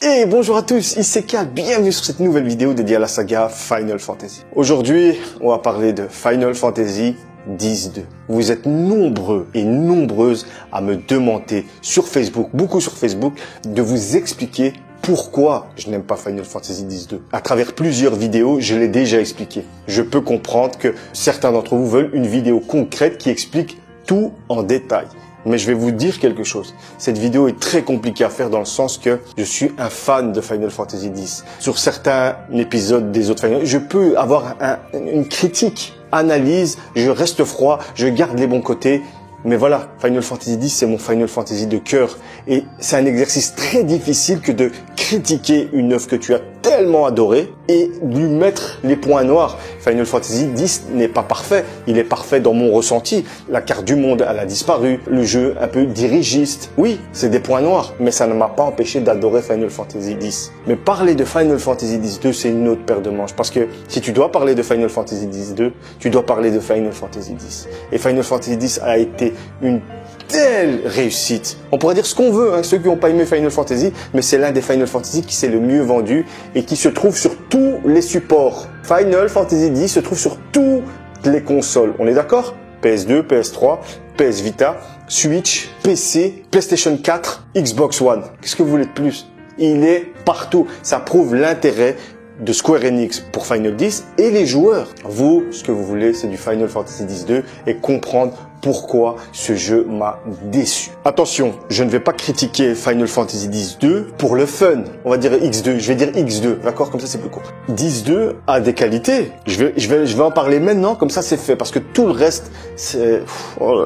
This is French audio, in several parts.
Et bonjour à tous, ici Cal, bienvenue sur cette nouvelle vidéo dédiée à la saga Final Fantasy. Aujourd'hui, on va parler de Final Fantasy X-2. Vous êtes nombreux et nombreuses à me demander sur Facebook, beaucoup sur Facebook, de vous expliquer pourquoi je n'aime pas Final Fantasy X-2. À travers plusieurs vidéos, je l'ai déjà expliqué. Je peux comprendre que certains d'entre vous veulent une vidéo concrète qui explique tout en détail. Mais je vais vous dire quelque chose. Cette vidéo est très compliquée à faire dans le sens que je suis un fan de Final Fantasy X. Sur certains épisodes des autres Final, je peux avoir une critique, analyse, je reste froid, je garde les bons côtés. Mais voilà, Final Fantasy X, c'est mon Final Fantasy de cœur. Et c'est un exercice très difficile que de critiquer une œuvre que tu as tellement adorée et lui mettre les points noirs. Final Fantasy X n'est pas parfait. Il est parfait dans mon ressenti. La carte du monde, elle a disparu. Le jeu un peu dirigiste. Oui, c'est des points noirs. Mais ça ne m'a pas empêché d'adorer Final Fantasy X. Mais parler de Final Fantasy X-2, c'est une autre paire de manches. Parce que si tu dois parler de Final Fantasy X-2, tu dois parler de Final Fantasy X. Et Final Fantasy X a été une telle réussite. On pourrait dire ce qu'on veut, ceux qui n'ont pas aimé Final Fantasy, mais c'est l'un des Final Fantasy qui s'est le mieux vendu et qui se trouve sur tous les supports. Final Fantasy X se trouve sur toutes les consoles. On est d'accord? PS2, PS3, PS Vita, Switch, PC, PlayStation 4, Xbox One. Qu'est-ce que vous voulez de plus? Il est partout. Ça prouve l'intérêt de Square Enix pour Final X et les joueurs. Vous, ce que vous voulez, c'est du Final Fantasy X-2 et comprendre pourquoi ce jeu m'a déçu. Attention, je ne vais pas critiquer Final Fantasy X-2 pour le fun. On va dire X2, je vais dire X2, d'accord? Comme ça, c'est plus court. X-2 a des qualités. Je vais en parler maintenant, comme ça, c'est fait. Parce que tout le reste, c'est... Oh...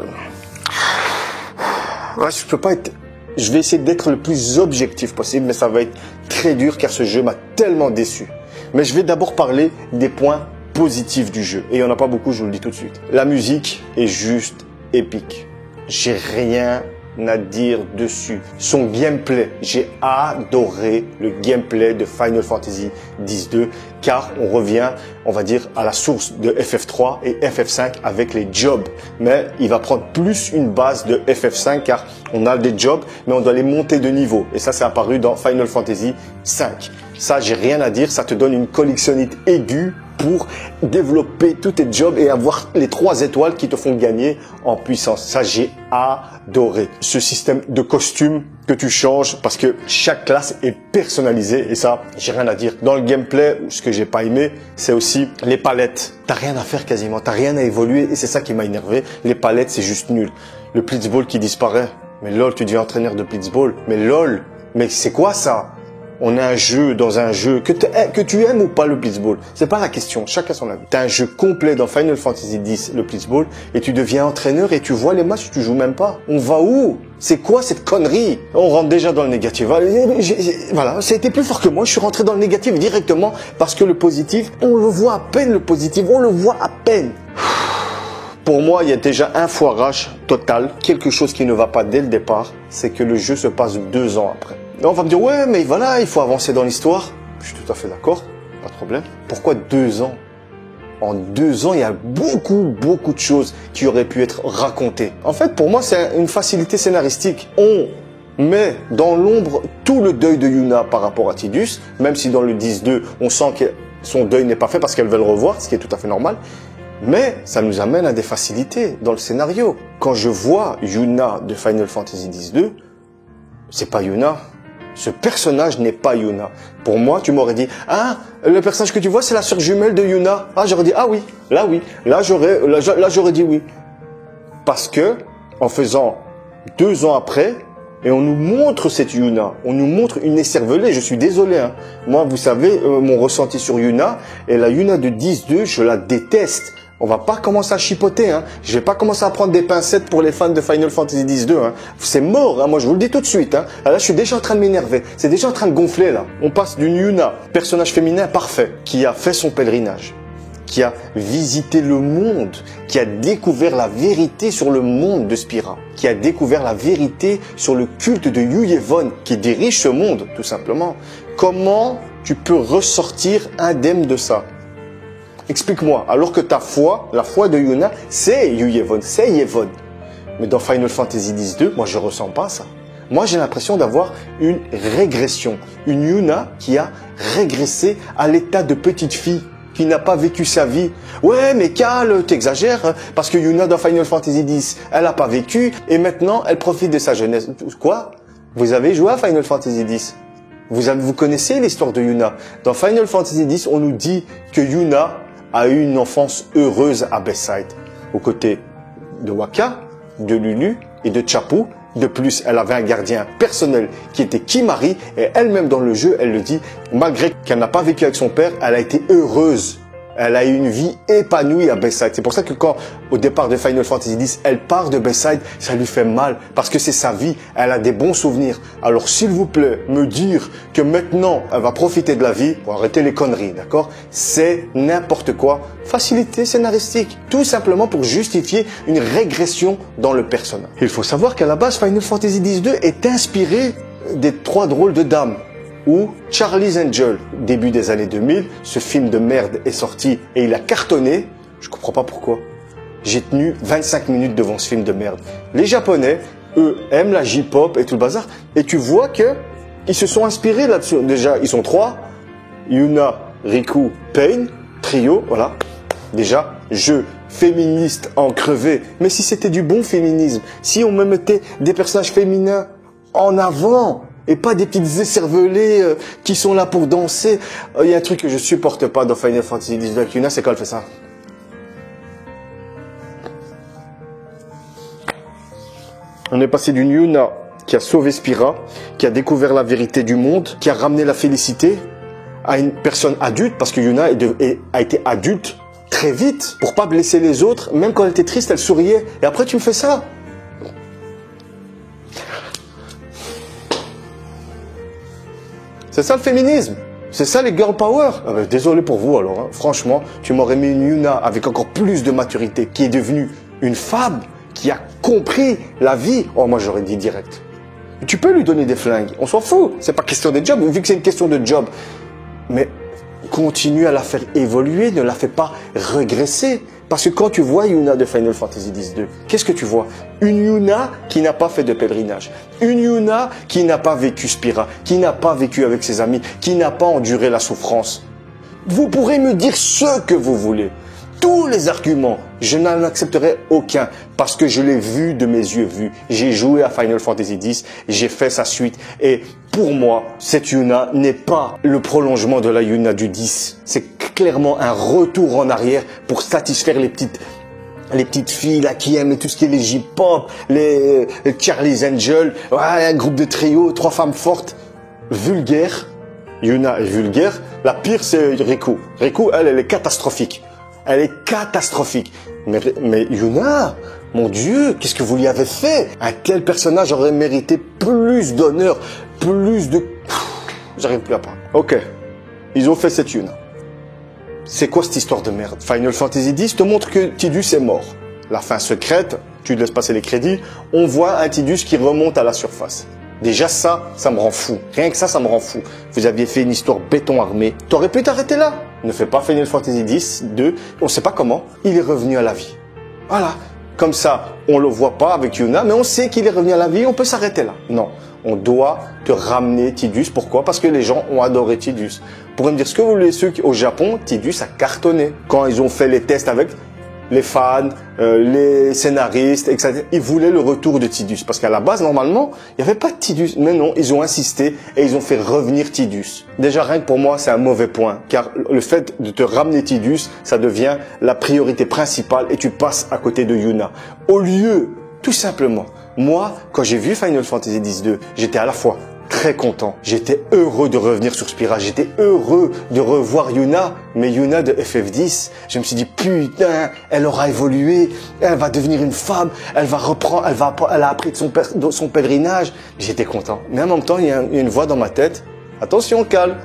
Ouais, je peux pas être... Je vais essayer d'être le plus objectif possible, mais ça va être très dur car ce jeu m'a tellement déçu. Mais je vais d'abord parler des points positifs du jeu. Et il n'y en a pas beaucoup, je vous le dis tout de suite. La musique est juste épique. J'ai rien à dire dessus. Son gameplay, j'ai adoré le gameplay de Final Fantasy X-2 car on revient, on va dire, à la source de FF3 et FF5 avec les jobs. Mais il va prendre plus une base de FF5 car on a des jobs, mais on doit les monter de niveau. Et ça, c'est apparu dans Final Fantasy V. Ça, j'ai rien à dire. Ça te donne une collectionnite aiguë pour développer tous tes jobs et avoir les 3 étoiles qui te font gagner en puissance. Ça, j'ai adoré. Ce système de costumes que tu changes parce que chaque classe est personnalisée et ça, j'ai rien à dire. Dans le gameplay, ce que j'ai pas aimé, c'est aussi les palettes. T'as rien à faire quasiment, t'as rien à évoluer et c'est ça qui m'a énervé. Les palettes, c'est juste nul. Le Blitzball qui disparaît. Mais lol, tu deviens entraîneur de Blitzball. Mais lol, mais c'est quoi ça? On a un jeu dans un jeu que tu aimes ou pas le Blitzball. C'est pas la question. Chacun son avis. T'as un jeu complet dans Final Fantasy X, le Blitzball, et tu deviens entraîneur et tu vois les matchs, tu joues même pas. On va où? C'est quoi cette connerie? On rentre déjà dans le négatif. Voilà, ça a été plus fort que moi. Je suis rentré dans le négatif directement parce que le positif, on le voit à peine le positif. On le voit à peine. Pour moi, il y a déjà un foirage total. Quelque chose qui ne va pas dès le départ, c'est que le jeu se passe 2 ans après. Et on va me dire, ouais, mais voilà, il faut avancer dans l'histoire. Je suis tout à fait d'accord, pas de problème. Pourquoi 2 ans? En 2 ans, il y a beaucoup de choses qui auraient pu être racontées. En fait, pour moi, c'est une facilité scénaristique. On met dans l'ombre tout le deuil de Yuna par rapport à Tidus, même si dans le 10-2, on sent que son deuil n'est pas fait parce qu'elle veut le revoir, ce qui est tout à fait normal. Mais ça nous amène à des facilités dans le scénario. Quand je vois Yuna de Final Fantasy X-2, c'est pas Yuna. Ce personnage n'est pas Yuna. Pour moi, tu m'aurais dit, ah, le personnage que tu vois, c'est la sœur jumelle de Yuna. Ah, j'aurais dit, ah oui. Là, j'aurais dit oui. Parce que, en faisant 2 ans après, et on nous montre cette Yuna, on nous montre une écervelée, je suis désolé. Moi, vous savez, mon ressenti sur Yuna, et la Yuna de 10-2, je la déteste. On va pas commencer à chipoter, Je vais pas commencer à prendre des pincettes pour les fans de Final Fantasy X-2, C'est mort, Moi, je vous le dis tout de suite, Là, je suis déjà en train de m'énerver. C'est déjà en train de gonfler, là. On passe d'une Yuna, personnage féminin parfait, qui a fait son pèlerinage, qui a visité le monde, qui a découvert la vérité sur le monde de Spira, qui a découvert la vérité sur le culte de Yuyevon, qui dirige ce monde, tout simplement. Comment tu peux ressortir indemne de ça? Explique-moi, alors que ta foi, la foi de Yuna, c'est Yuyevon, c'est Yevon. Mais dans Final Fantasy X-2, moi je ressens pas ça. Moi, j'ai l'impression d'avoir une régression. Une Yuna qui a régressé à l'état de petite fille, qui n'a pas vécu sa vie. Ouais, mais Cal, t'exagères, parce que Yuna dans Final Fantasy X, elle n'a pas vécu, et maintenant, elle profite de sa jeunesse. Quoi? Vous avez joué à Final Fantasy X? Vous connaissez l'histoire de Yuna. Dans Final Fantasy X, on nous dit que Yuna a eu une enfance heureuse à Bayside, aux côtés de Wakka, de Lulu et de Chappu. De plus, elle avait un gardien personnel qui était Kimahri, et elle-même dans le jeu, elle le dit, malgré qu'elle n'a pas vécu avec son père, elle a été heureuse. Elle a eu une vie épanouie à Bayside. C'est pour ça que quand, au départ de Final Fantasy X, elle part de Bayside, ça lui fait mal. Parce que c'est sa vie. Elle a des bons souvenirs. Alors, s'il vous plaît, me dire que maintenant, elle va profiter de la vie, pour arrêter les conneries, d'accord? C'est n'importe quoi. Facilité scénaristique. Tout simplement pour justifier une régression dans le personnage. Il faut savoir qu'à la base, Final Fantasy X-2 est inspiré des 3 drôles de dames. Ou Charlie's Angel, début des années 2000, ce film de merde est sorti et il a cartonné. Je comprends pas pourquoi. J'ai tenu 25 minutes devant ce film de merde. Les Japonais, eux, aiment la J-pop et tout le bazar. Et tu vois que ils se sont inspirés là-dessus. Déjà, ils sont 3. Yuna, Riku, Pain, trio, voilà. Déjà, jeu féministe en crevé. Mais si c'était du bon féminisme, si on me mettait des personnages féminins en avant, et pas des petites écervelées qui sont là pour danser. Il y a un truc que je supporte pas dans Final Fantasy X avec Yuna, c'est quand elle fait ça. On est passé d'une Yuna qui a sauvé Spira, qui a découvert la vérité du monde, qui a ramené la félicité, à une personne adulte, parce que Yuna a été adulte très vite, pour pas blesser les autres. Même quand elle était triste, elle souriait. Et après, tu me fais ça. C'est ça le féminisme. C'est ça les girl power. Ah ben, désolé pour vous alors. Hein. Franchement, tu m'aurais mis une Yuna avec encore plus de maturité, qui est devenue une femme, qui a compris la vie. Oh, moi j'aurais dit direct. Tu peux lui donner des flingues. On s'en fout. C'est pas question de job, vu que c'est une question de job. Mais continue à la faire évoluer, ne la fais pas régresser. Parce que quand tu vois Yuna de Final Fantasy X-2, qu'est-ce que tu vois? Une Yuna qui n'a pas fait de pèlerinage. Une Yuna qui n'a pas vécu Spira, qui n'a pas vécu avec ses amis, qui n'a pas enduré la souffrance. Vous pourrez me dire ce que vous voulez. Tous les arguments, je n'en accepterai aucun parce que je l'ai vu de mes yeux vus. J'ai joué à Final Fantasy X, j'ai fait sa suite et pour moi, cette Yuna n'est pas le prolongement de la Yuna du 10. C'est clairement un retour en arrière pour satisfaire les petites filles là qui aiment tout ce qui est les J-pop, les Charlie's Angel, ouais, un groupe de trio, 3 femmes fortes, vulgaires. Yuna est vulgaire. La pire, c'est Riku. Riku, elle est catastrophique. Elle est catastrophique. Mais Yuna, mon Dieu, qu'est-ce que vous lui avez fait? Un tel personnage aurait mérité plus d'honneur, plus de... J'arrive plus à parler. Ok, ils ont fait cette Yuna. C'est quoi cette histoire de merde? Final Fantasy X te montre que Tidus est mort. La fin secrète, tu laisses passer les crédits, on voit un Tidus qui remonte à la surface. Déjà ça me rend fou. Rien que ça me rend fou. Vous aviez fait une histoire béton armé. T'aurais pu t'arrêter là. Ne fais pas Final Fantasy X, 2, on sait pas comment. Il est revenu à la vie. Voilà. Comme ça, on le voit pas avec Yuna, mais on sait qu'il est revenu à la vie, on peut s'arrêter là. Non. On doit te ramener Tidus. Pourquoi? Parce que les gens ont adoré Tidus. Vous pourrez me dire ce que vous voulez, ceux qui, au Japon, Tidus a cartonné. Quand ils ont fait les tests avec les fans, les scénaristes, etc. Ils voulaient le retour de Tidus. Parce qu'à la base, normalement, il n'y avait pas de Tidus. Mais non, ils ont insisté et ils ont fait revenir Tidus. Déjà, rien que pour moi, c'est un mauvais point. Car le fait de te ramener Tidus, ça devient la priorité principale et tu passes à côté de Yuna. Au lieu, tout simplement, moi, quand j'ai vu Final Fantasy X-2, j'étais à la fois très content. J'étais heureux de revenir sur Spira. J'étais heureux de revoir Yuna. Mais Yuna de FF10, je me suis dit, putain, elle aura évolué. Elle va devenir une femme. Elle va reprendre, elle a appris de son pèlerinage. J'étais content. Mais en même temps, il y a une voix dans ma tête. Attention, calme.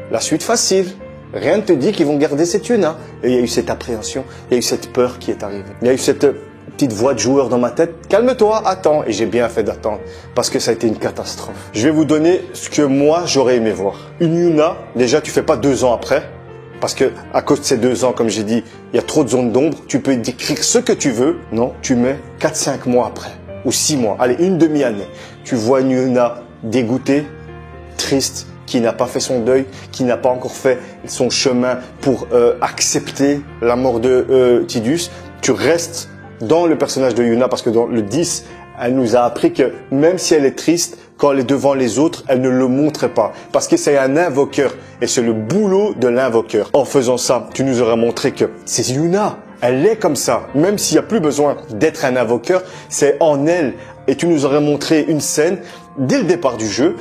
La suite facile. Rien ne te dit qu'ils vont garder cette Yuna. Et il y a eu cette appréhension. Il y a eu cette peur qui est arrivée. Il y a eu cette petite voix de joueur dans ma tête. Calme-toi, attends. Et j'ai bien fait d'attendre parce que ça a été une catastrophe. Je vais vous donner ce que moi j'aurais aimé voir. Une Yuna, déjà tu fais pas 2 ans après parce que à cause de ces 2 ans, comme j'ai dit, il y a trop de zones d'ombre. Tu peux décrire ce que tu veux. Non, tu mets 4-5 mois après. ou 6 mois, allez, une demi-année, tu vois une Yuna dégoûtée, triste, qui n'a pas fait son deuil, qui n'a pas encore fait son chemin pour accepter la mort de Tidus, tu restes dans le personnage de Yuna parce que dans le 10, elle nous a appris que même si elle est triste, quand elle est devant les autres, elle ne le montrait pas. Parce que c'est un invoqueur et c'est le boulot de l'invoqueur. En faisant ça, tu nous auras montré que c'est Yuna. Elle est comme ça. Même s'il n'y a plus besoin d'être un invoqueur, c'est en elle. Et tu nous aurais montré une scène dès le départ du jeu.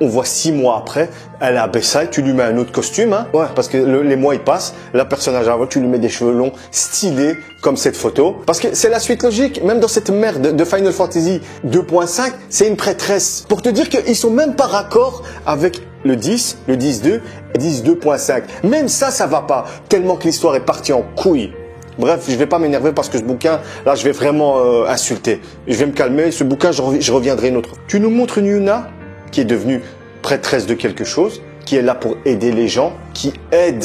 On voit 6 mois après, elle est à Bayside, tu lui mets un autre costume, hein, ouais, parce que les mois ils passent, la personnage avant, tu lui mets des cheveux longs, stylés, comme cette photo. Parce que c'est la suite logique, même dans cette merde de Final Fantasy 2.5, c'est une prêtresse. Pour te dire qu'ils sont même pas raccord avec le 10, le 10.2 et 10.2.5. Même ça va pas, tellement que l'histoire est partie en couille. Bref, je vais pas m'énerver parce que ce bouquin, là, je vais vraiment insulter. Je vais me calmer, ce bouquin, je reviendrai une autre. Tu nous montres une Yuna qui est devenue prêtresse de quelque chose, qui est là pour aider les gens, qui aide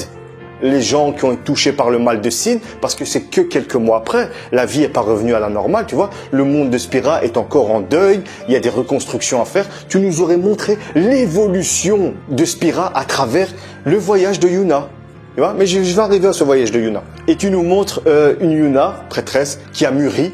les gens qui ont été touchés par le mal de Sid, parce que c'est que quelques mois après, la vie est pas revenue à la normale, tu vois. Le monde de Spira est encore en deuil, il y a des reconstructions à faire. Tu nous aurais montré l'évolution de Spira à travers le voyage de Yuna. Tu vois, mais je vais arriver à ce voyage de Yuna. Et tu nous montres une Yuna, prêtresse, qui a mûri.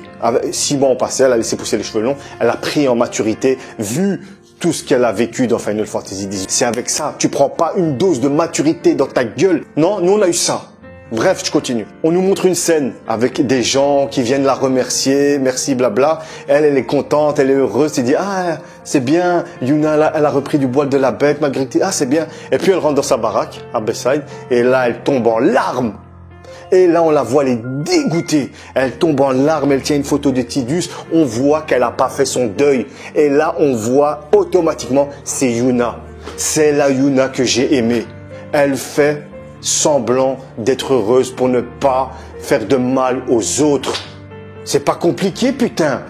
6 mois ont passé, elle a laissé pousser les cheveux longs, elle a pris en maturité, vu tout ce qu'elle a vécu dans Final Fantasy XVIII. C'est avec ça, tu prends pas une dose de maturité dans ta gueule. Non, nous on a eu ça. Bref, je continue. On nous montre une scène avec des gens qui viennent la remercier, merci, blabla. Elle est contente, elle est heureuse, elle dit, ah, c'est bien, Yuna, elle a repris du poil de la bête, malgré que, ah, c'est bien. Et puis elle rentre dans sa baraque, à Bayside, et là, elle tombe en larmes. Et là, on la voit, elle est dégoûtée. Elle tombe en larmes, elle tient une photo de Tidus. On voit qu'elle n'a pas fait son deuil. Et là, on voit automatiquement, c'est Yuna. C'est la Yuna que j'ai aimée. Elle fait semblant d'être heureuse pour ne pas faire de mal aux autres. C'est pas compliqué, putain.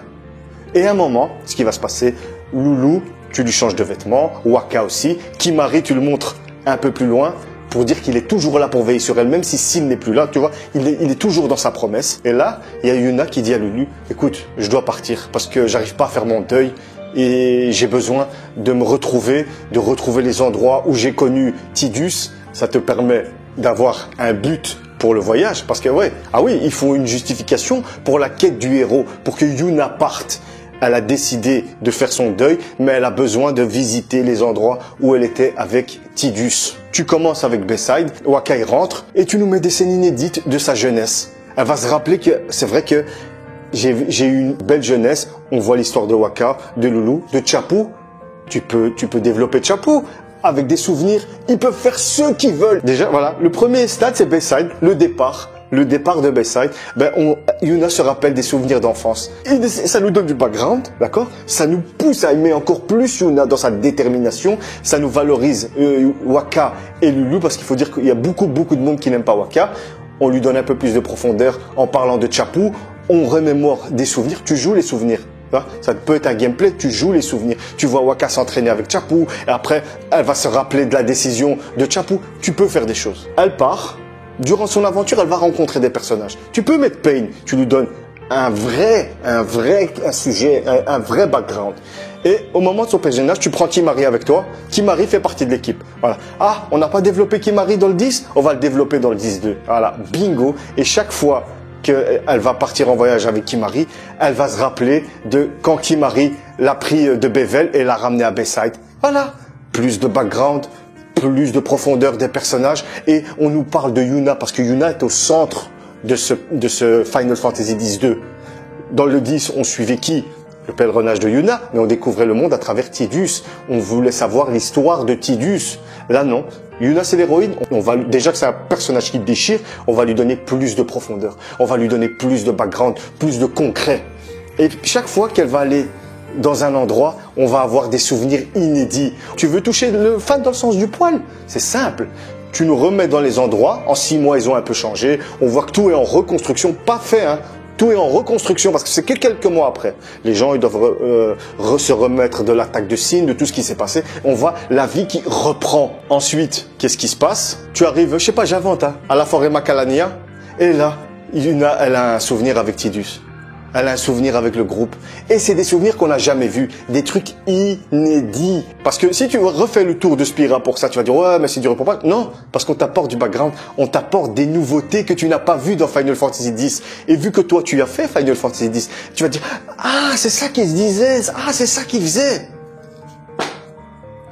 Et à un moment, ce qui va se passer, Loulou, tu lui changes de vêtements, Wakka aussi. Kimahri, tu le montres un peu plus loin, pour dire qu'il est toujours là pour veiller sur elle, même si Sid n'est plus là, tu vois, il est toujours dans sa promesse. Et là, il y a Yuna qui dit à Loulou, écoute, je dois partir parce que j'arrive pas à faire mon deuil et j'ai besoin de me retrouver, de retrouver les endroits où j'ai connu Tidus. Ça te permet d'avoir un but pour le voyage, parce que ouais, ah oui, il faut une justification pour la quête du héros, pour que Yuna parte. Elle a décidé de faire son deuil, mais elle a besoin de visiter les endroits où elle était avec Tidus. Tu commences avec Bayside, Wakka rentre et tu nous mets des scènes inédites de sa jeunesse. Elle va se rappeler que c'est vrai que j'ai eu une belle jeunesse. On voit l'histoire de Wakka, de Loulou, de Chapou. Tu peux développer Chapou avec des souvenirs. Ils peuvent faire ce qu'ils veulent. Déjà, voilà, le premier stade, c'est Bayside, le départ. Le départ de Bayside, Yuna se rappelle des souvenirs d'enfance. Et ça nous donne du background, d'accord? Ça nous pousse à aimer encore plus Yuna dans sa détermination. Ça nous valorise Wakka et Loulou, parce qu'il faut dire qu'il y a beaucoup de monde qui n'aime pas Wakka. On lui donne un peu plus de profondeur en parlant de Chapou. On remémore des souvenirs. Tu joues les souvenirs. Ça peut être un gameplay, tu joues les souvenirs. Tu vois Wakka s'entraîner avec Chapou, et après, elle va se rappeler de la décision de Chapou. Tu peux faire des choses. Elle part. Durant son aventure, elle va rencontrer des personnages. Tu peux mettre Pain, tu lui donnes un sujet, un vrai background. Et au moment de son personnage, tu prends Kimahri avec toi. Kimahri fait partie de l'équipe. Voilà. Ah, on n'a pas développé Kimahri dans le 10, on va le développer dans le 10.2. Voilà, bingo. Et chaque fois qu'elle va partir en voyage avec Kimahri, elle va se rappeler de quand Kimahri l'a pris de Bevel et l'a ramené à Bayside. Voilà, plus de background, plus de profondeur des personnages, et on nous parle de Yuna parce que Yuna est au centre de ce Final Fantasy X-2. Dans le 10, on suivait qui? Le pèlerinage de Yuna, mais on découvrait le monde à travers Tidus. On voulait savoir l'histoire de Tidus. Là, non. Yuna, c'est l'héroïne. Déjà que c'est un personnage qui déchire, on va lui donner plus de profondeur. On va lui donner plus de background, plus de concret. Et chaque fois qu'elle va aller dans un endroit, on va avoir des souvenirs inédits. Tu veux toucher le fan dans le sens du poil? C'est simple. Tu nous remets dans les endroits. En 6 mois, ils ont un peu changé. On voit que tout est en reconstruction. Pas fait, hein. Tout est en reconstruction parce que c'est que quelques mois après. Les gens, ils doivent se remettre de l'attaque de Sin, de tout ce qui s'est passé. On voit la vie qui reprend. Ensuite, qu'est-ce qui se passe? Tu arrives, je sais pas, j'invente, hein, à la forêt Macalania. Et là, Yuna, elle a un souvenir avec Tidus. Elle a un souvenir avec le groupe. Et c'est des souvenirs qu'on n'a jamais vus. Des trucs inédits. Parce que si tu refais le tour de Spira pour ça, tu vas dire, ouais, mais c'est du repos. Non, parce qu'on t'apporte du background. On t'apporte des nouveautés que tu n'as pas vues dans Final Fantasy X. Et vu que toi, tu as fait Final Fantasy X, tu vas dire, ah, c'est ça qu'ils se disaient. Ah, c'est ça qu'ils faisaient.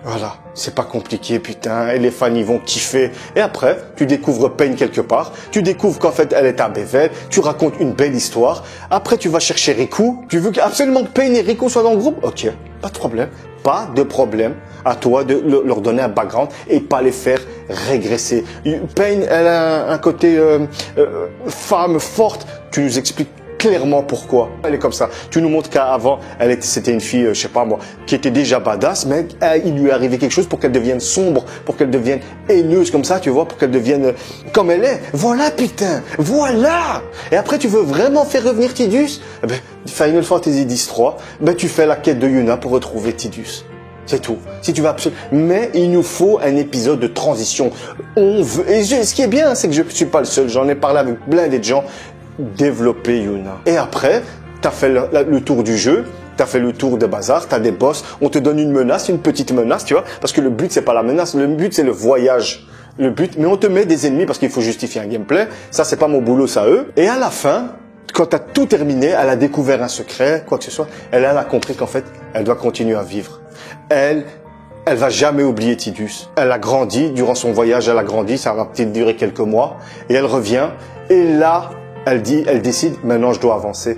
Voilà, c'est pas compliqué, putain, et les fans ils vont kiffer. Et après, tu découvres Pain quelque part, tu découvres qu'en fait elle est à Bevel, tu racontes une belle histoire. Après, tu vas chercher Riku, tu veux absolument que Pain et Riku soient dans le groupe? Ok, pas de problème, pas de problème. À toi de leur donner un background et pas les faire régresser. Pain, elle a un côté femme forte, tu nous expliques clairement pourquoi elle est comme ça. Tu nous montres qu'avant, c'était une fille, je sais pas moi, qui était déjà badass, mais il lui est arrivé quelque chose pour qu'elle devienne sombre, pour qu'elle devienne haineuse comme ça, tu vois, pour qu'elle devienne comme elle est. Voilà, putain, voilà. Et après, tu veux vraiment faire revenir Tidus? Eh ben, Final Fantasy X-3, ben, tu fais la quête de Yuna pour retrouver Tidus. C'est tout. Si tu veux absolument. Mais il nous faut un épisode de transition. On veut. Et ce qui est bien, c'est que je suis pas le seul. J'en ai parlé avec plein de gens. Développer Yuna. Et après, tu as fait le tour du jeu, tu as fait le tour de bazar, tu as des boss, on te donne une menace, une petite menace, tu vois, parce que le but, c'est pas la menace, le but, c'est le voyage. Le but, mais on te met des ennemis parce qu'il faut justifier un gameplay. Ça, c'est pas mon boulot, ça eux. Et à la fin, quand tu as tout terminé, elle a découvert un secret, quoi que ce soit, elle a compris qu'en fait, elle doit continuer à vivre. Elle va jamais oublier Tidus. Elle a grandi, durant son voyage, elle a grandi, ça va peut-être durer quelques mois, et elle revient, et là, elle décide, maintenant je dois avancer.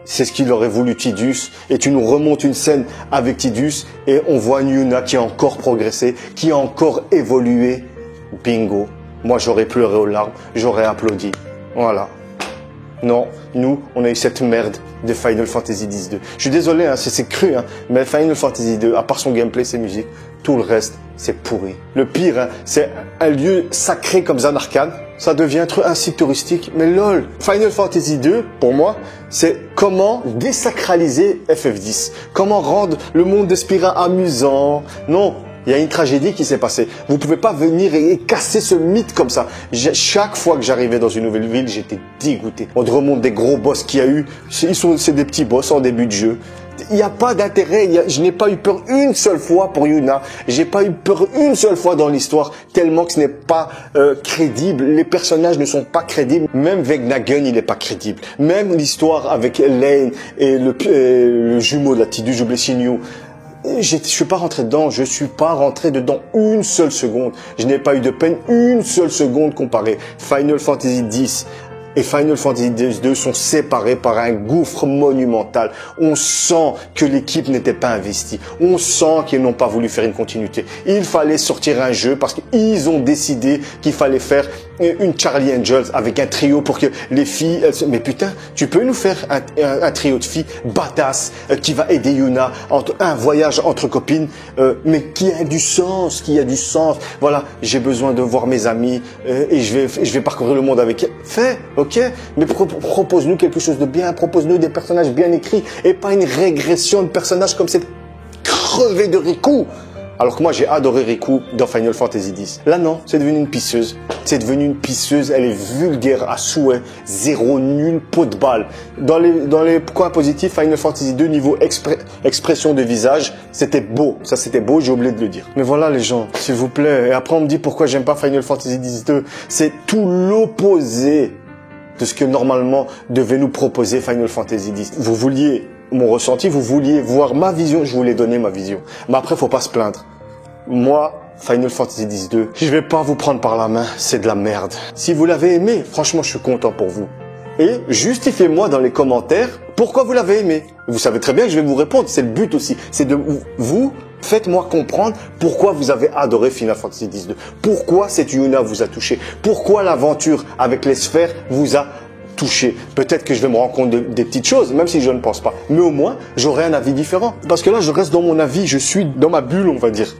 C'est ce qu'il aurait voulu Tidus. Et tu nous remontes une scène avec Tidus et on voit Yuna qui a encore progressé, qui a encore évolué. Bingo. Moi j'aurais pleuré aux larmes, j'aurais applaudi. Voilà. Non, nous, on a eu cette merde de Final Fantasy X-2. Je suis désolé, hein, c'est cru, hein, mais Final Fantasy 2, à part son gameplay, ses musiques, tout le reste, c'est pourri. Le pire, hein, c'est un lieu sacré comme Zanarkand. Ça devient un site touristique, mais lol. Final Fantasy 2, pour moi, c'est comment désacraliser FF10. Comment rendre le monde de Spira amusant. Non, il y a une tragédie qui s'est passée. Vous pouvez pas venir et casser ce mythe comme ça. Chaque fois que j'arrivais dans une nouvelle ville, j'étais dégoûté. On te remonte des gros boss qu'il y a eu. C'est des petits boss en début de jeu. Il n'y a pas d'intérêt. Je n'ai pas eu peur une seule fois pour Yuna. J'ai pas eu peur une seule fois dans l'histoire, tellement que ce n'est pas crédible. Les personnages ne sont pas crédibles. Même Vegnagun, il n'est pas crédible. Même l'histoire avec Lane et le jumeau de la Tidus, j'oublie Shinju. Je suis pas rentré dedans, je suis pas rentré dedans une seule seconde. Je n'ai pas eu de peine une seule seconde comparée. Final Fantasy X et Final Fantasy X-2 sont séparés par un gouffre monumental. On sent que l'équipe n'était pas investie. On sent qu'ils n'ont pas voulu faire une continuité. Il fallait sortir un jeu parce qu'ils ont décidé qu'il fallait faire une Charlie Angels avec un trio pour que les filles... Mais putain, tu peux nous faire un trio de filles badass qui va aider Yuna, un voyage entre copines, mais qui a du sens, qui a du sens. Voilà, j'ai besoin de voir mes amis et je vais parcourir le monde avec elles. Fais, ok, mais propose-nous quelque chose de bien, propose-nous des personnages bien écrits et pas une régression de personnages comme cette crevée de Riku. Alors que moi, j'ai adoré Riku dans Final Fantasy X. Là, non, c'est devenu une pisseuse. C'est devenu une pisseuse. Elle est vulgaire à souhait. Zéro, nul, pot de balle. Dans les points positifs, Final Fantasy 2, niveau expression de visage, c'était beau. Ça, c'était beau, j'ai oublié de le dire. Mais voilà, les gens, s'il vous plaît. Et après, on me dit pourquoi j'aime pas Final Fantasy X-2. C'est tout l'opposé de ce que normalement devait nous proposer Final Fantasy X. Vous vouliez mon ressenti, vous vouliez voir ma vision, je voulais donner ma vision. Mais après, faut pas se plaindre. Moi, Final Fantasy X-2, je vais pas vous prendre par la main, c'est de la merde. Si vous l'avez aimé, franchement, je suis content pour vous. Et justifiez-moi dans les commentaires pourquoi vous l'avez aimé. Vous savez très bien que je vais vous répondre, c'est le but aussi. C'est de vous, faites-moi comprendre pourquoi vous avez adoré Final Fantasy X-2. Pourquoi cette Yuna vous a touché. Pourquoi l'aventure avec les sphères vous a touché. Peut-être que je vais me rendre compte des petites choses, même si je ne pense pas. Mais au moins, j'aurai un avis différent. Parce que là, je reste dans mon avis, je suis dans ma bulle, on va dire.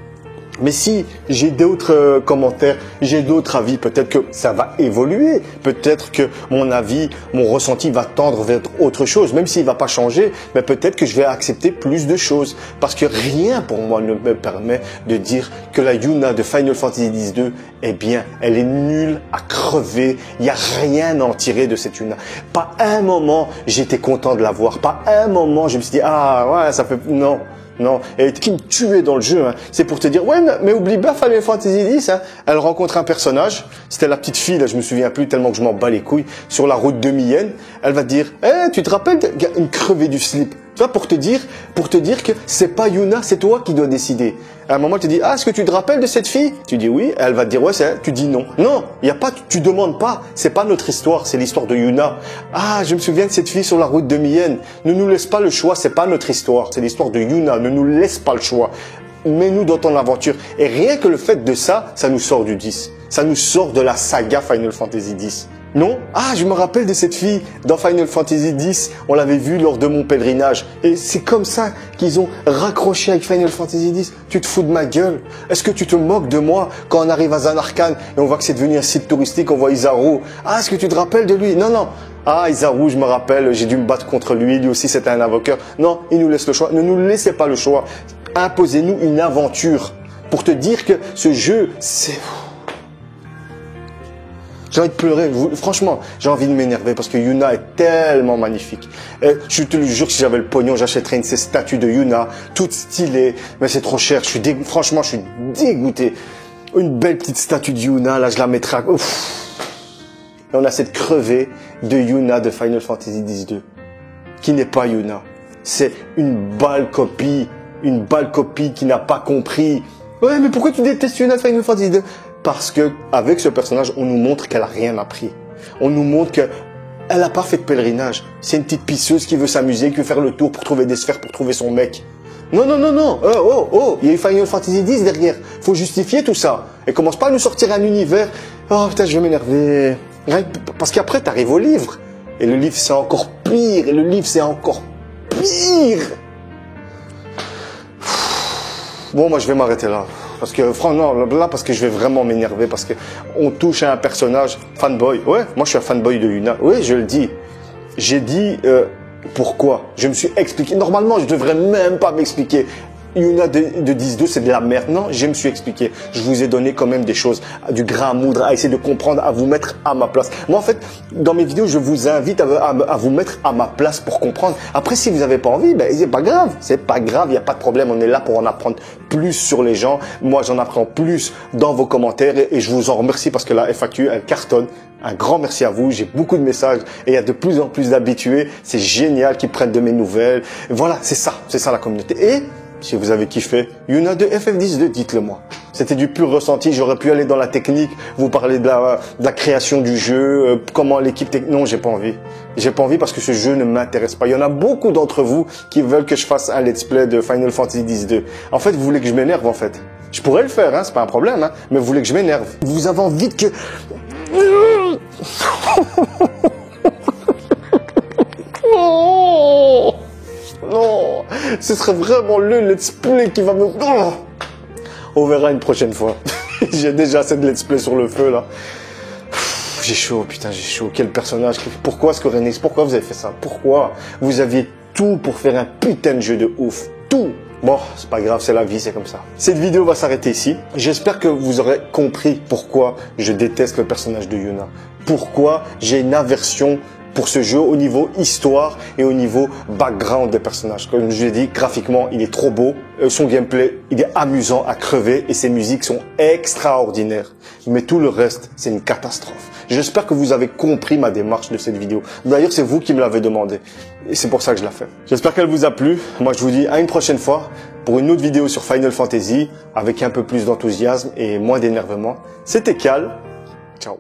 Mais si j'ai d'autres commentaires, j'ai d'autres avis, peut-être que ça va évoluer. Peut-être que mon avis, mon ressenti va tendre vers autre chose. Même s'il va pas changer, mais peut-être que je vais accepter plus de choses. Parce que rien pour moi ne me permet de dire que la Yuna de Final Fantasy X-2 est bien. Elle est nulle à crever. Il n'y a rien à en tirer de cette Yuna. Pas un moment j'étais content de la voir. Pas un moment je me suis dit, ah ouais, ça fait... Non. Non, et qui me tuait dans le jeu, hein. C'est pour te dire, ouais, mais oublie pas Final Fantasy X, hein. Elle rencontre un personnage, c'était la petite fille, là, je me souviens plus tellement que je m'en bats les couilles, sur la route de Mienne, elle va te dire, tu te rappelles, une crevée du slip. Tu vois, pour te dire que c'est pas Yuna, c'est toi qui dois décider. À un moment, elle te dit, ah, est-ce que tu te rappelles de cette fille? Tu dis oui. Elle va te dire, ouais, c'est elle. Tu dis non. Non, il y a pas, tu demandes pas. C'est pas notre histoire, c'est l'histoire de Yuna. Ah, je me souviens de cette fille sur la route de Mienne. Ne nous laisse pas le choix, c'est pas notre histoire. C'est l'histoire de Yuna. Ne nous laisse pas le choix. Mets-nous dans ton aventure. Et rien que le fait de ça, ça nous sort du 10. Ça nous sort de la saga Final Fantasy X. Non? Ah, je me rappelle de cette fille dans Final Fantasy X. On l'avait vue lors de mon pèlerinage. Et c'est comme ça qu'ils ont raccroché avec Final Fantasy X. Tu te fous de ma gueule? Est-ce que tu te moques de moi quand on arrive à Zanarkand et on voit que c'est devenu un site touristique, on voit Isaaru? Ah, est-ce que tu te rappelles de lui? Non, non. Ah, Isaaru, je me rappelle, j'ai dû me battre contre lui. Lui aussi, c'était un invoqueur. Non, il nous laisse le choix. Ne nous laissez pas le choix. Imposez-nous une aventure pour te dire que ce jeu, c'est... J'ai envie de pleurer. Franchement, j'ai envie de m'énerver parce que Yuna est tellement magnifique. Et je te le jure, si j'avais le pognon, j'achèterais une de ces statues de Yuna, toutes stylées. Mais c'est trop cher. Franchement, je suis dégoûté. Une belle petite statue de Yuna, là, je la mettrai à... Ouf. Et on a cette crevée de Yuna de Final Fantasy X-2, qui n'est pas Yuna. C'est une belle copie qui n'a pas compris. Ouais, mais pourquoi tu détestes Yuna de Final Fantasy X-2? Parce que avec ce personnage, on nous montre qu'elle a rien appris. On nous montre qu'elle n'a pas fait de pèlerinage. C'est une petite pisseuse qui veut s'amuser, qui veut faire le tour pour trouver des sphères, pour trouver son mec. Non, non, non, non. Il y a eu Final Fantasy X derrière. Faut justifier tout ça. Et commence pas à nous sortir un univers. Oh putain, je vais m'énerver. Parce qu'après, t'arrives au livre. Et le livre, c'est encore pire. Et le livre, c'est encore pire. Bon, moi, je vais m'arrêter là. Parce que, franchement, là, parce que je vais vraiment m'énerver, parce que on touche à un personnage fanboy. Ouais, moi, je suis un fanboy de Yuna. Oui, je le dis. J'ai dit, pourquoi. Je me suis expliqué. Normalement, je devrais même pas m'expliquer. Yuna de 10-2, c'est de la merde. Non, je me suis expliqué. Je vous ai donné quand même des choses, du grain à moudre, à essayer de comprendre, à vous mettre à ma place. Moi, en fait, dans mes vidéos, je vous invite à vous mettre à ma place pour comprendre. Après, si vous n'avez pas envie, ben, c'est pas grave. C'est pas grave, il n'y a pas de problème. On est là pour en apprendre plus sur les gens. Moi, j'en apprends plus dans vos commentaires et je vous en remercie parce que la FAQ, elle cartonne. Un grand merci à vous. J'ai beaucoup de messages et il y a de plus en plus d'habitués. C'est génial qu'ils prennent de mes nouvelles. Voilà, c'est ça la communauté. Et si vous avez kiffé Yuna de FF12, dites-le moi. C'était du pur ressenti. J'aurais pu aller dans la technique, vous parler de la création du jeu, comment l'équipe technique... Non, j'ai pas envie. J'ai pas envie parce que ce jeu ne m'intéresse pas. Il y en a beaucoup d'entre vous qui veulent que je fasse un let's play de Final Fantasy X-2. En fait, vous voulez que je m'énerve, en fait. Je pourrais le faire, hein, c'est pas un problème, hein, mais vous voulez que je m'énerve. Vous avez envie que... Non, ce serait vraiment le let's play qui va me... Oh, on verra une prochaine fois. J'ai déjà assez de let's play sur le feu, là. J'ai chaud, putain, j'ai chaud. Quel personnage. Pourquoi Square Enix? Pourquoi vous avez fait ça? Pourquoi? Vous aviez tout pour faire un putain de jeu de ouf. Tout. Bon, c'est pas grave, c'est la vie, c'est comme ça. Cette vidéo va s'arrêter ici. J'espère que vous aurez compris pourquoi je déteste le personnage de Yuna. Pourquoi j'ai une aversion pour ce jeu au niveau histoire et au niveau background des personnages. Comme je l'ai dit, graphiquement, il est trop beau. Son gameplay, il est amusant à crever et ses musiques sont extraordinaires. Mais tout le reste, c'est une catastrophe. J'espère que vous avez compris ma démarche de cette vidéo. D'ailleurs, c'est vous qui me l'avez demandé. Et c'est pour ça que je la fais. J'espère qu'elle vous a plu. Moi, je vous dis à une prochaine fois pour une autre vidéo sur Final Fantasy avec un peu plus d'enthousiasme et moins d'énervement. C'était Cal. Ciao.